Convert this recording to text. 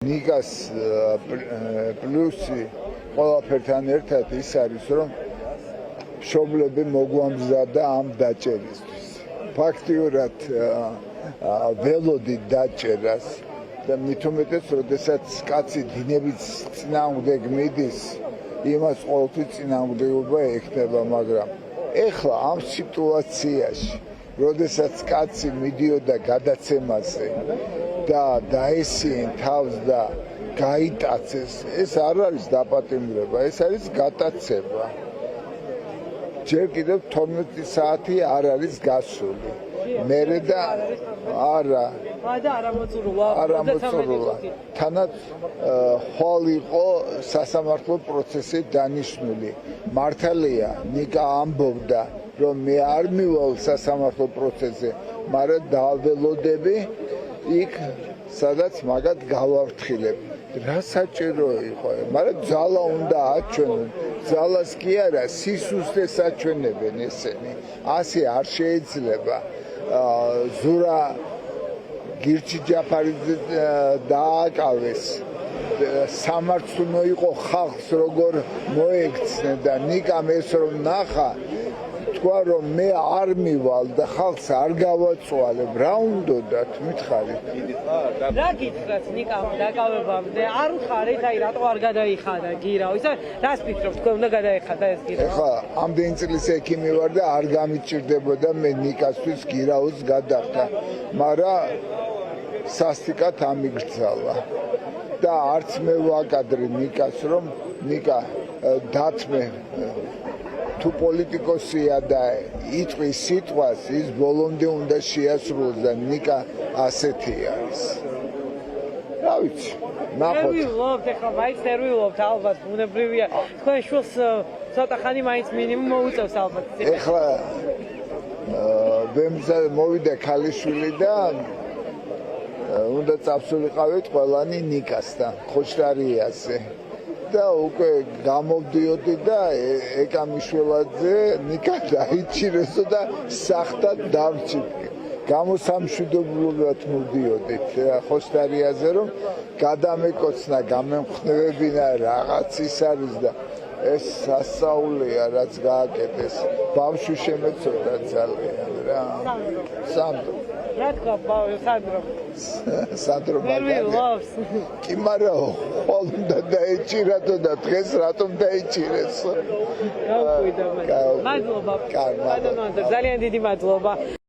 ნიგას პლუსი ყველაფერთან ერთად ის არის, რომ მშობლები მოგვამზადა ამ დაჭერისთვის. ფაქტიურად ველოდით დაჭერას და მით უმეტეს, როდესაც კაცი დინების წინააღმდეგ მიდის, იმას ყოველთვის წინააღმდეგობა ექნება, მაგრამ ეხლა ამ სიტუაციაში, როდესაც კაცი მიდიოდა გადაცემაზე და დაესიენ თავს და გაიტაცეს, ეს არ არის დაპატიმრება, ეს არის გატაცება. ჯერ კიდევ 12 საათი არ არის გასული. მერე და არა. არამოწურულა. თანაც ხვალ იყო სასამართლო პროცესი დანიშნული. მართალია, ნიკა ამბობდა, რომ მე არ მივალ სასამართლო პროცესზე, მაგრამ დაველოდები იქ, სადაც მაგათ გავავრთხილებ. რა საჭირო იყო, მაგრამ ძალა უნდა აჩვენონ. ძალას კი არა, სისუსტეს აჩვენებენ ესენი. ასე არ შეიძლება. ზურა გირჩი ჯაფარიძე დააკავეს. სამართლო იყო ხალხს როგორ მოექცნენ და ნიკამ ეს რომ ნახა, თქვა რომ მე არ მივალ და ხალხს არ გავაწვალებ, რა უნდათ მითხარით? რა გითხრათ ნიკამ დაკავებამდე? არ ხარით, აი რატო არ გადაიხადა გირავ? ისა რას ფიქრობთ, თქვენ უნდა გადაიხადა ეს გირავ? ეხლა ამდენი წლის ექიმი ვარ და არ გამიჭირდებოდა მე ნიკასთვის გირავს გადახდა, მაგრამ სასტიკად ამიგრძალა. და არც მე ვაკადრი ნიკას, რომ ნიკა დათმე თუ პოლიტიკოსია და იტყვის სიტყვას, ის ბოლომდე უნდა შეასრულოს და ნიკა ასეთი არის. რა ვიცი, ნახოთ. ნერვიულობთ, ეხლა მაინც ნერვიულობთ, ალბათ, ბუნებრივია. თქვენ შულს ცოტა ხანი მაინც მინიმუმ მოუწევს ალბათ. ეხლა ბემზა მოვიდა ქალიშვილი და უნდა წავსულიყავით ყველანი ნიკასთან, ხოჭტარიაზე. და უკვე გამოვდიოდი და ეკამიშველაძე ნიკა დაიჭირესო და სახტად დავჭით. გამოსამშვიდობლად მოვდიოდით ხოჭტარიაზე, რომ გადამეკოცნა, გამემხნევებინა რაღაც ის არის და ეს სასაულია, რაც გააკეთეს. ბავშვი შემეცოდა ძალიან რა. სანდრო. რა თქვა სანდრო? სანდრო ნერვიულობს. კი, მაგრამ ხვალ უნდა დაეჭირათო და დღეს რატომ დაეჭირეს? გავუკვირდა. მადლობა. ძალიან დიდი მადლობა.